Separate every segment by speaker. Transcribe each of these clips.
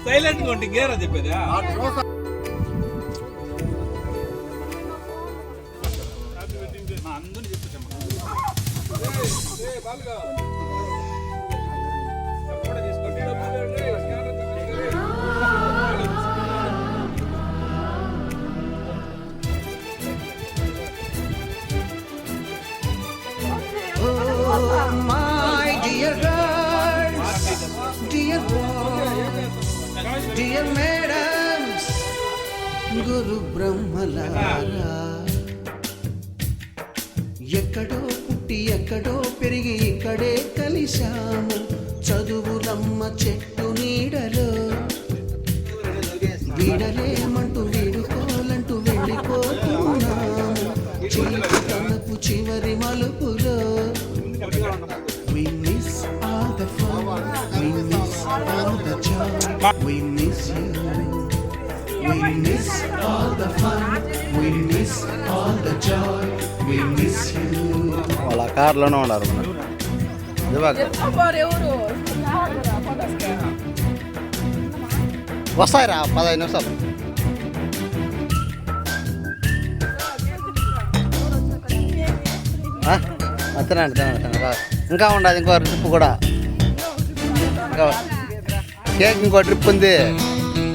Speaker 1: Silent గా ఉంటే గేరా చెప్పేది. అందరూ
Speaker 2: My dear girls, dear boys, dear madams, గురు బ్రహ్మలారా, ఎక్కడో పుట్టి ఎక్కడో పెరిగి ఇక్కడే కలిశాము. చదువులమ్మ చెట్టు నీడలో వీడలేమంటూ వీడుకోలంటూ వెళ్ళిపోతున్నాము. చిలుపు చివరి మలుపులో we miss all the fun, we miss all the joy, we miss you, we miss all the fun, we miss all the joy, we miss you.
Speaker 3: వాళ్ళ కార్లోనే ఉన్నారు మనం. వస్తాయిరా 15 నిమిషాలు. తినండి ఇంకా ఉండదు. ఇంకో ట్రిప్ కూడా, ఇంకా కేక్ ఇంకో ట్రిప్ ఉంది.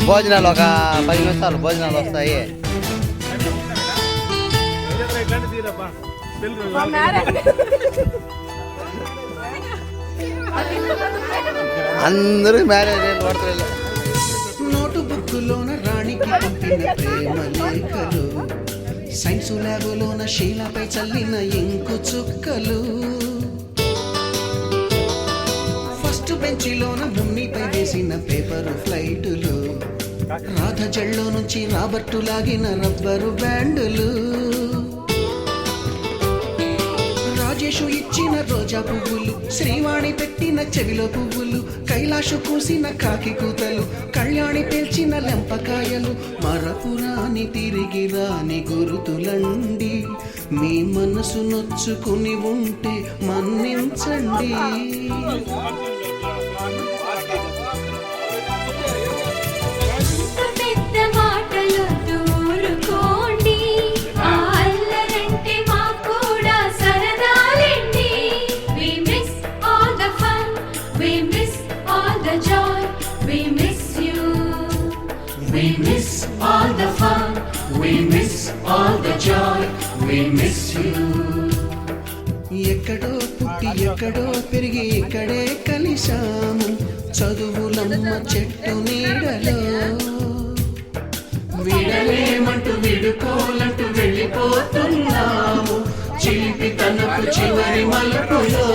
Speaker 3: భోజనాలు ఒక 10 నిమిషాలు భోజనాలు వస్తాయి. అందరూ మ్యారేజ్ పడతారు.
Speaker 2: నోటు బుక్కులోన రాణికి పంపిన ప్రేమ లేఖలు, సైన్సు ల్యాబులోన శీలపై చల్లిన ఇంకు చుక్కలు, ఫస్ట్ బెంచిలోన మున్నిపై వేసిన పేపరు ఫ్లైటులు, రాధ జల్లో నుంచి రాబర్టు లాగిన రబ్బరు బ్యాండులు, రాజేషు ఇచ్చిన రోజా పువ్వులు, శ్రీవాణి పెట్టిన చెవిలో పువ్వులు, కైలాషు కూసిన కాకి కూతలు, కళ్యాణి పేల్చిన లెంపకాయలు, మరపురాని తిరిగి రాని గురుతులండి. మీ మనసు నొచ్చుకుని ఉంటే మన్నించండి. We miss all the fun, we miss all the joy, we miss you. ఎక్కడో పుట్టి ఎక్కడో పెరిగి ఇక్కడే కలిశాము. చదువులమ్మ చెట్టు నీడలో వీడలేమంటూ విడుకోలంటూ వెళ్ళిపోతున్నాము. చిలిపి తనకు చివరి మలుపులో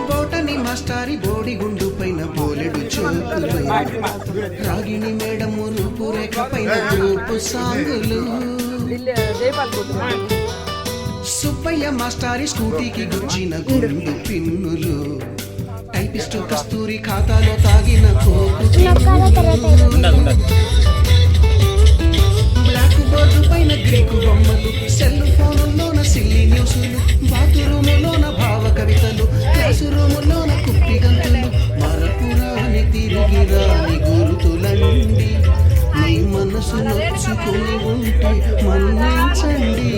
Speaker 2: బోటని మాస్టారి బోడిగుండు పైన బోలెడు చూపులు, రాగిణి మేడము రూపురేఖ పైన రూపు సాంగులు, సుబ్బయ్య మాస్టారి స్కూటీకి గుచ్చిన గుండు పిన్నులు, టైపిస్టు కస్తూరి ఖాతాలో తాగిన కోకు, బ్లాక్ బోర్డు పైన గ్రీకు బొమ్మలు, సెల్ ఫోనుల్లోన సిల్లీ న్యూసులు, బాత్రూములోన భావ కవితలు, క్లాసు రూములోన కుప్పి గంతులు, మరపురాని తిరిగి రాని గురుతులండి. మీ మనసు నొచ్చుకుని ఉంటే మన్నించండి.